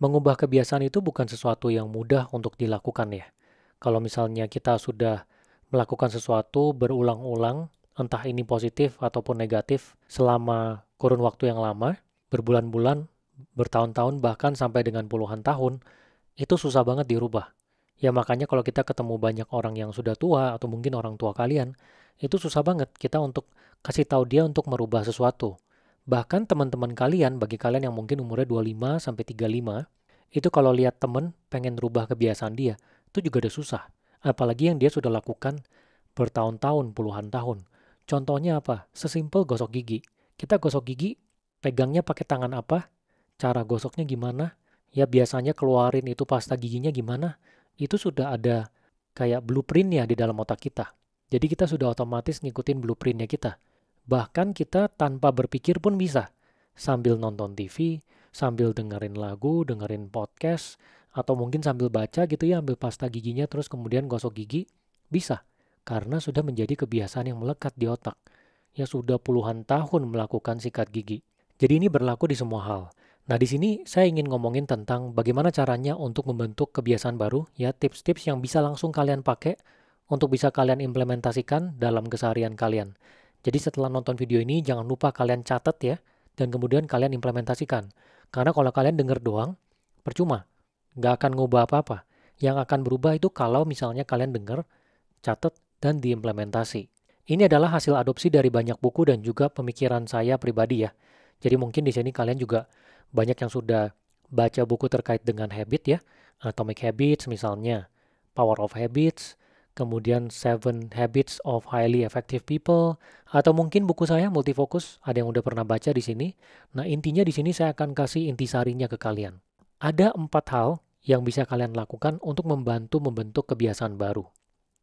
Mengubah kebiasaan itu bukan sesuatu yang mudah untuk dilakukan ya. Kalau misalnya kita sudah melakukan sesuatu berulang-ulang, entah ini positif ataupun negatif, selama kurun waktu yang lama, berbulan-bulan, bertahun-tahun, bahkan sampai dengan puluhan tahun, itu susah banget dirubah. Ya makanya kalau kita ketemu banyak orang yang sudah tua atau mungkin orang tua kalian, itu susah banget kita untuk kasih tahu dia untuk merubah sesuatu. Bahkan teman-teman kalian, bagi kalian yang mungkin umurnya 25 sampai 35, itu kalau lihat temen pengen rubah kebiasaan dia, itu juga udah susah. Apalagi yang dia sudah lakukan bertahun-tahun, puluhan tahun. Contohnya apa? Sesimpel gosok gigi. Kita gosok gigi, pegangnya pakai tangan apa? Cara gosoknya gimana? Ya biasanya keluarin itu pasta giginya gimana? Itu sudah ada kayak blueprintnya di dalam otak kita. Jadi kita sudah otomatis ngikutin blueprintnya kita. Bahkan kita tanpa berpikir pun bisa. Sambil nonton TV, sambil dengerin lagu, dengerin podcast, atau mungkin sambil baca gitu ya, ambil pasta giginya terus kemudian gosok gigi, bisa. Karena sudah menjadi kebiasaan yang melekat di otak. Ya sudah puluhan tahun melakukan sikat gigi. Jadi ini berlaku di semua hal. Nah, di sini saya ingin ngomongin tentang bagaimana caranya untuk membentuk kebiasaan baru, ya tips-tips yang bisa langsung kalian pakai untuk bisa kalian implementasikan dalam keseharian kalian. Jadi setelah nonton video ini, jangan lupa kalian catat ya, dan kemudian kalian implementasikan. Karena kalau kalian denger doang, percuma, nggak akan ngubah apa-apa. Yang akan berubah itu kalau misalnya kalian denger, catat, dan diimplementasi. Ini adalah hasil adopsi dari banyak buku dan juga pemikiran saya pribadi ya. Jadi mungkin di sini kalian juga banyak yang sudah baca buku terkait dengan habit ya. Atomic Habits misalnya, Power of Habits, kemudian Seven Habits of Highly Effective People, atau mungkin buku saya Multifocus, ada yang udah pernah baca di sini. Nah, intinya di sini saya akan kasih intisarinya ke kalian. Ada 4 hal yang bisa kalian lakukan untuk membantu membentuk kebiasaan baru.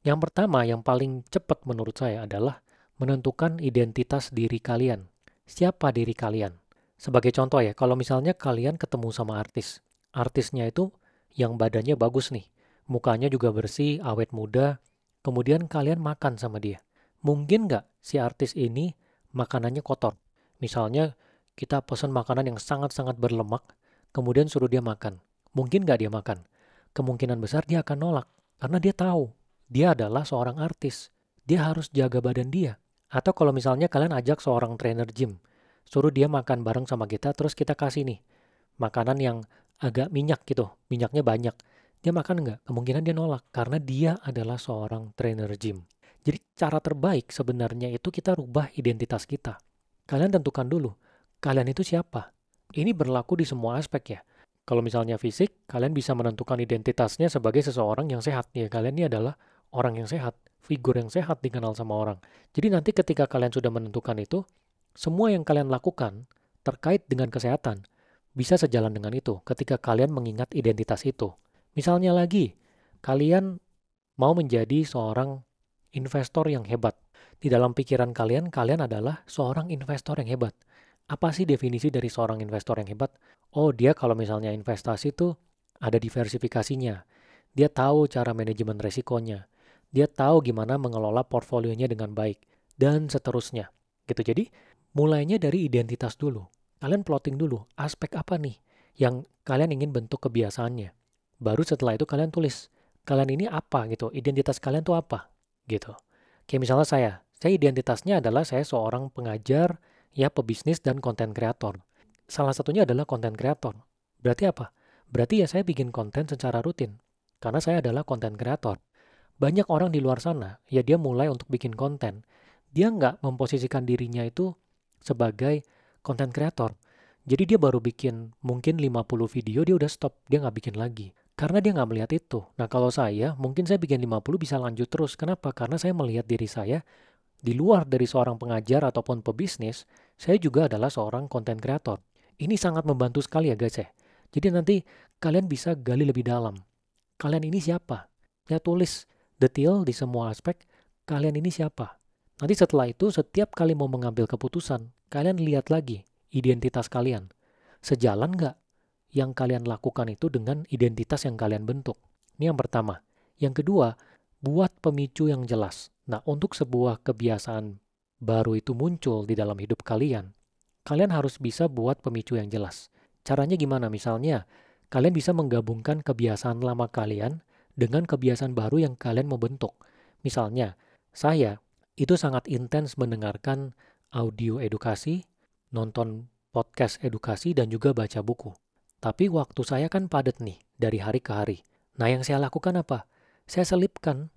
Yang pertama, yang paling cepat menurut saya adalah menentukan identitas diri kalian. Siapa diri kalian? Sebagai contoh ya, kalau misalnya kalian ketemu sama artis. Artisnya itu yang badannya bagus nih. Mukanya juga bersih, awet muda. Kemudian kalian makan sama dia. Mungkin nggak si artis ini makanannya kotor? Misalnya kita pesan makanan yang sangat-sangat berlemak, kemudian suruh dia makan. Mungkin nggak dia makan? Kemungkinan besar dia akan nolak. Karena dia tahu dia adalah seorang artis. Dia harus jaga badan dia. Atau kalau misalnya kalian ajak seorang trainer gym, suruh dia makan bareng sama kita, terus kita kasih nih makanan yang agak minyak gitu, minyaknya banyak. Dia makan nggak? Kemungkinan dia nolak, karena dia adalah seorang trainer gym. Jadi cara terbaik sebenarnya itu kita rubah identitas kita. Kalian tentukan dulu, kalian itu siapa? Ini berlaku di semua aspek ya. Kalau misalnya fisik, kalian bisa menentukan identitasnya sebagai seseorang yang sehat. Ya, kalian ini adalah orang yang sehat, figur yang sehat dikenal sama orang. Jadi nanti ketika kalian sudah menentukan itu, semua yang kalian lakukan terkait dengan kesehatan bisa sejalan dengan itu ketika kalian mengingat identitas itu. Misalnya lagi, kalian mau menjadi seorang investor yang hebat. Di dalam pikiran kalian, kalian adalah seorang investor yang hebat. Apa sih definisi dari seorang investor yang hebat? Oh, dia kalau misalnya investasi tuh ada diversifikasinya. Dia tahu cara manajemen resikonya. Dia tahu gimana mengelola portfolionya dengan baik. Dan seterusnya. Gitu. Jadi, mulainya dari identitas dulu. Kalian plotting dulu, aspek apa nih yang kalian ingin bentuk kebiasaannya. Baru setelah itu kalian tulis, kalian ini apa gitu, identitas kalian tuh apa gitu. Kayak misalnya saya identitasnya adalah saya seorang pengajar, ya pebisnis dan konten kreator. Salah satunya adalah konten kreator. Berarti apa? Berarti ya saya bikin konten secara rutin. Karena saya adalah konten kreator. Banyak orang di luar sana, ya dia mulai untuk bikin konten. Dia nggak memposisikan dirinya itu sebagai konten kreator. Jadi dia baru bikin mungkin 50 video, dia udah stop, dia nggak bikin lagi. Karena dia nggak melihat itu. Nah kalau saya, mungkin saya bikin 50 bisa lanjut terus. Kenapa? Karena saya melihat diri saya di luar dari seorang pengajar ataupun pebisnis, saya juga adalah seorang konten kreator. Ini sangat membantu sekali ya guys ya. Jadi nanti kalian bisa gali lebih dalam. Kalian ini siapa? Ya tulis detail di semua aspek, kalian ini siapa? Nanti setelah itu setiap kali mau mengambil keputusan, kalian lihat lagi identitas kalian. Sejalan nggak yang kalian lakukan itu dengan identitas yang kalian bentuk? Ini yang pertama. Yang kedua, buat pemicu yang jelas. Nah, untuk sebuah kebiasaan baru itu muncul di dalam hidup kalian, kalian harus bisa buat pemicu yang jelas. Caranya gimana? Misalnya, kalian bisa menggabungkan kebiasaan lama kalian dengan kebiasaan baru yang kalian mau bentuk. Misalnya, saya itu sangat intens mendengarkan audio edukasi, nonton podcast edukasi, dan juga baca buku. Tapi waktu saya kan padat nih dari hari ke hari. Nah, yang saya lakukan apa? Saya selipkan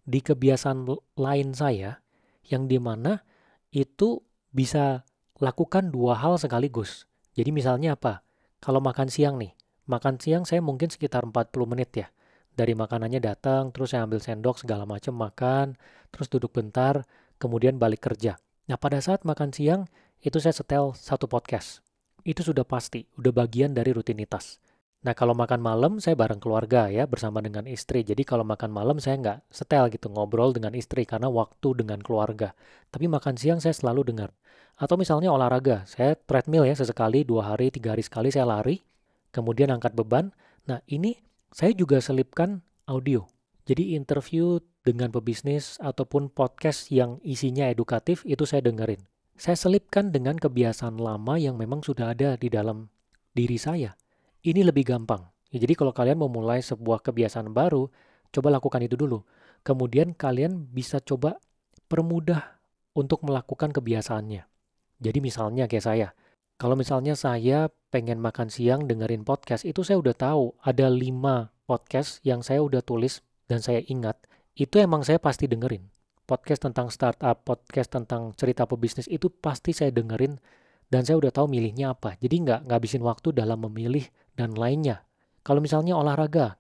di kebiasaan lain saya yang dimana itu bisa lakukan dua hal sekaligus. Jadi misalnya apa? Kalau makan siang nih, makan siang saya mungkin sekitar 40 menit ya. Dari makanannya datang, terus saya ambil sendok segala macam makan, terus duduk bentar, kemudian balik kerja. Nah, pada saat makan siang, itu saya setel satu podcast. Itu sudah pasti, udah bagian dari rutinitas. Nah, kalau makan malam, saya bareng keluarga ya, bersama dengan istri. Jadi kalau makan malam, saya nggak setel gitu, ngobrol dengan istri, karena waktu dengan keluarga. Tapi makan siang saya selalu dengar. Atau misalnya olahraga, saya treadmill ya, sesekali, 2 hari, 3 hari sekali saya lari, kemudian angkat beban. Nah, ini saya juga selipkan audio. Jadi interview dengan pebisnis ataupun podcast yang isinya edukatif, itu saya dengerin. Saya selipkan dengan kebiasaan lama yang memang sudah ada di dalam diri saya. Ini lebih gampang. Ya, jadi kalau kalian mau mulai sebuah kebiasaan baru, coba lakukan itu dulu. Kemudian kalian bisa coba permudah untuk melakukan kebiasaannya. Jadi misalnya kayak saya, kalau misalnya saya pengen makan siang dengerin podcast, itu saya udah tahu ada 5 podcast yang saya udah tulis dan saya ingat, itu emang saya pasti dengerin. Podcast tentang startup, podcast tentang cerita pebisnis itu pasti saya dengerin dan saya udah tahu milihnya apa. Jadi nggak ngabisin waktu dalam memilih dan lainnya. Kalau misalnya olahraga,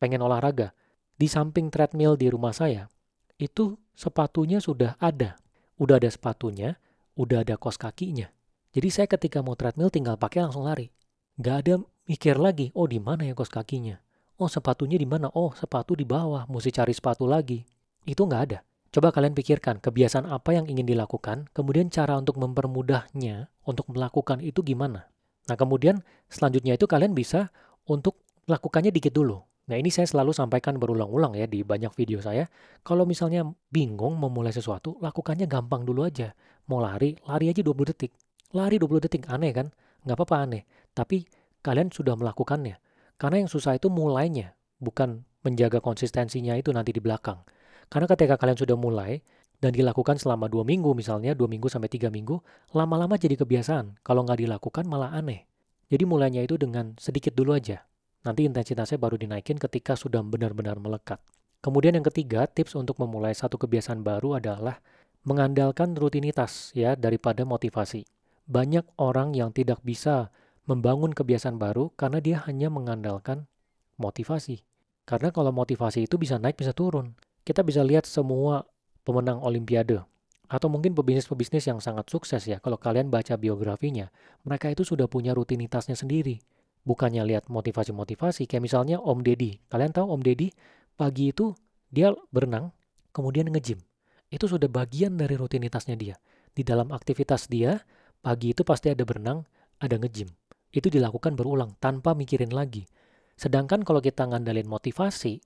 pengen olahraga, di samping treadmill di rumah saya, itu sepatunya sudah ada. Udah ada sepatunya, udah ada kaos kakinya. Jadi saya ketika mau treadmill tinggal pakai langsung lari. Nggak ada mikir lagi, oh di mana ya kaos kakinya? Oh sepatunya di mana? Oh sepatu di bawah, mesti cari sepatu lagi. Itu nggak ada. Coba kalian pikirkan kebiasaan apa yang ingin dilakukan, kemudian cara untuk mempermudahnya, untuk melakukan itu gimana. Nah kemudian selanjutnya itu kalian bisa untuk melakukannya dikit dulu. Nah ini saya selalu sampaikan berulang-ulang ya di banyak video saya. Kalau misalnya bingung memulai sesuatu, lakukannya gampang dulu aja. Mau lari, lari aja 20 detik. Lari 20 detik, aneh kan? Nggak apa-apa aneh. Tapi kalian sudah melakukannya. Karena yang susah itu mulainya, bukan menjaga konsistensinya itu nanti di belakang. Karena ketika kalian sudah mulai, dan dilakukan selama 2 minggu misalnya, 2 minggu sampai 3 minggu, lama-lama jadi kebiasaan. Kalau nggak dilakukan malah aneh. Jadi mulainya itu dengan sedikit dulu aja. Nanti intensitasnya baru dinaikin ketika sudah benar-benar melekat. Kemudian yang ketiga, tips untuk memulai satu kebiasaan baru adalah mengandalkan rutinitas ya daripada motivasi. Banyak orang yang tidak bisa membangun kebiasaan baru karena dia hanya mengandalkan motivasi. Karena kalau motivasi itu bisa naik bisa turun. Kita bisa lihat semua pemenang olimpiade atau mungkin pebisnis-pebisnis yang sangat sukses ya. Kalau kalian baca biografinya, mereka itu sudah punya rutinitasnya sendiri. Bukannya lihat motivasi-motivasi, kayak misalnya Om Deddy. Kalian tahu Om Deddy pagi itu dia berenang, kemudian nge-gym. Itu sudah bagian dari rutinitasnya dia. Di dalam aktivitas dia, pagi itu pasti ada berenang, ada nge-gym. Itu dilakukan berulang tanpa mikirin lagi. Sedangkan kalau kita ngandalin motivasi,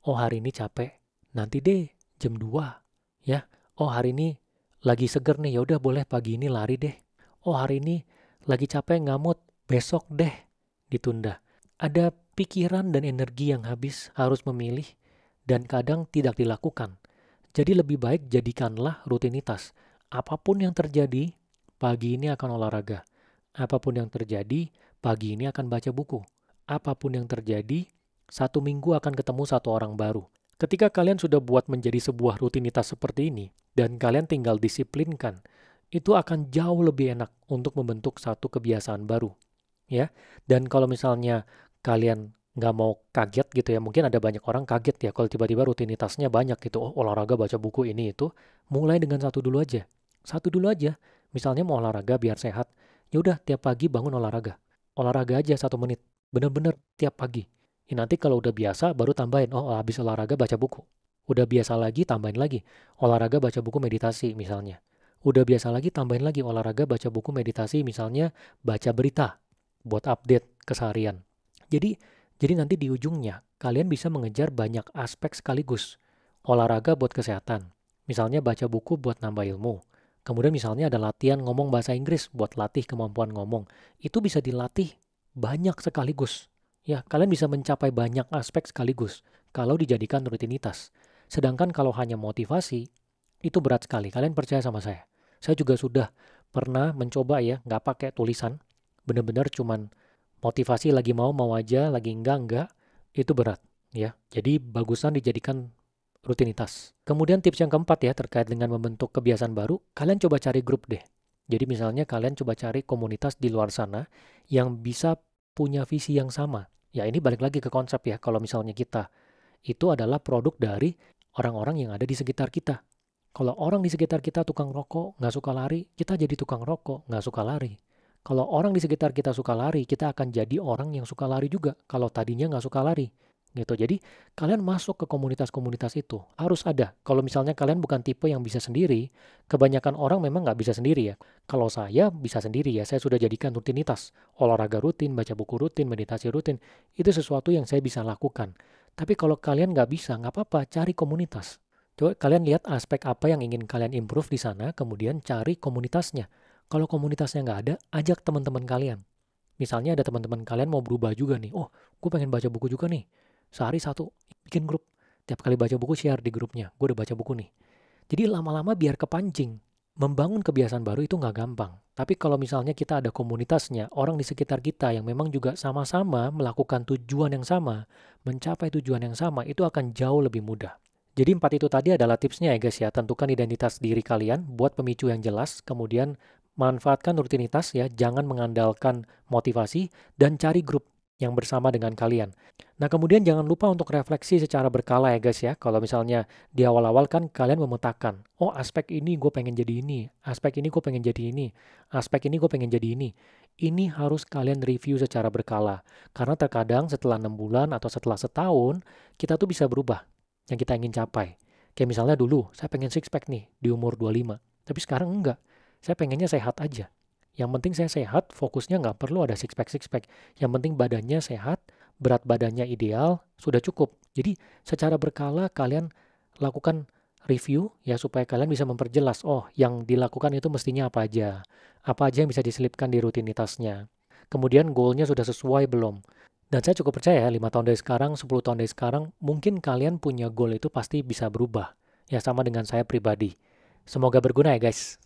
oh hari ini capek, nanti deh jam 2 ya. Oh hari ini lagi seger nih, ya udah boleh pagi ini lari deh. Oh hari ini lagi capek ngamut, besok deh ditunda. Ada pikiran dan energi yang habis harus memilih dan kadang tidak dilakukan. Jadi lebih baik jadikanlah rutinitas. Apapun yang terjadi, pagi ini akan olahraga. Apapun yang terjadi, pagi ini akan baca buku. Apapun yang terjadi, 1 minggu akan ketemu satu orang baru. Ketika kalian sudah buat menjadi sebuah rutinitas seperti ini, dan kalian tinggal disiplinkan, itu akan jauh lebih enak untuk membentuk satu kebiasaan baru. Ya, dan kalau misalnya kalian nggak mau kaget gitu ya, mungkin ada banyak orang kaget ya kalau tiba-tiba rutinitasnya banyak gitu, oh olahraga baca buku ini itu, mulai dengan satu dulu aja. Satu dulu aja, misalnya mau olahraga biar sehat, ya udah tiap pagi bangun olahraga. Olahraga aja 1 menit, bener-bener tiap pagi. Ya, nanti kalau udah biasa baru tambahin, oh habis olahraga baca buku. Udah biasa lagi tambahin lagi, olahraga baca buku meditasi misalnya. Udah biasa lagi tambahin lagi olahraga baca buku meditasi misalnya baca berita buat update keseharian. Jadi nanti di ujungnya kalian bisa mengejar banyak aspek sekaligus. Olahraga buat kesehatan. Misalnya baca buku buat nambah ilmu. Kemudian misalnya ada latihan ngomong bahasa Inggris buat latih kemampuan ngomong. Itu bisa dilatih banyak sekaligus. Ya, kalian bisa mencapai banyak aspek sekaligus kalau dijadikan rutinitas. Sedangkan kalau hanya motivasi, itu berat sekali. Kalian percaya sama saya. Saya juga sudah pernah mencoba ya, nggak pakai tulisan. Bener-bener cuman motivasi lagi mau aja, lagi enggak, itu berat. Ya, jadi bagusan dijadikan rutinitas. Kemudian tips yang keempat ya, terkait dengan membentuk kebiasaan baru, kalian coba cari grup deh. Jadi misalnya kalian coba cari komunitas di luar sana yang bisa punya visi yang sama. Ya ini balik lagi ke konsep ya, kalau misalnya kita itu adalah produk dari orang-orang yang ada di sekitar kita. Kalau orang di sekitar kita tukang rokok, nggak suka lari, kita jadi tukang rokok, nggak suka lari. Kalau orang di sekitar kita suka lari, kita akan jadi orang yang suka lari juga. Kalau tadinya nggak suka lari. Gitu. Jadi, kalian masuk ke komunitas-komunitas itu. Harus ada. Kalau misalnya kalian bukan tipe yang bisa sendiri, kebanyakan orang memang nggak bisa sendiri ya. Kalau saya bisa sendiri ya, saya sudah jadikan rutinitas. Olahraga rutin, baca buku rutin, meditasi rutin. Itu sesuatu yang saya bisa lakukan. Tapi kalau kalian nggak bisa, nggak apa-apa, cari komunitas. Coba kalian lihat aspek apa yang ingin kalian improve di sana, kemudian cari komunitasnya. Kalau komunitasnya nggak ada, ajak teman-teman kalian. Misalnya ada teman-teman kalian mau berubah juga nih. Oh, gue pengen baca buku juga nih. Sehari satu, bikin grup. Tiap kali baca buku, share di grupnya. Gue udah baca buku nih. Jadi lama-lama biar kepancing. Membangun kebiasaan baru itu nggak gampang. Tapi kalau misalnya kita ada komunitasnya, orang di sekitar kita yang memang juga sama-sama melakukan tujuan yang sama, mencapai tujuan yang sama, itu akan jauh lebih mudah. Jadi 4 itu tadi adalah tipsnya ya guys ya. Tentukan identitas diri kalian, buat pemicu yang jelas, kemudian manfaatkan rutinitas ya, jangan mengandalkan motivasi, dan cari grup yang bersama dengan kalian. Nah kemudian jangan lupa untuk refleksi secara berkala ya guys ya. Kalau misalnya di awal-awal kan kalian memetakan, oh aspek ini gue pengen jadi ini, aspek ini gue pengen jadi ini, aspek ini gue pengen jadi ini. Ini harus kalian review secara berkala. Karena terkadang setelah 6 bulan atau setelah setahun, kita tuh bisa berubah yang kita ingin capai. Kayak misalnya dulu, saya pengen six pack nih di umur 25. Tapi sekarang enggak. Saya pengennya sehat aja. Yang penting saya sehat, fokusnya nggak perlu ada six pack, six pack. Yang penting badannya sehat, berat badannya ideal, sudah cukup. Jadi secara berkala kalian lakukan review ya supaya kalian bisa memperjelas, oh yang dilakukan itu mestinya apa aja yang bisa diselipkan di rutinitasnya. Kemudian goalnya sudah sesuai belum? Dan saya cukup percaya ya, 5 tahun dari sekarang, 10 tahun dari sekarang, mungkin kalian punya goal itu pasti bisa berubah. Ya sama dengan saya pribadi. Semoga berguna ya guys.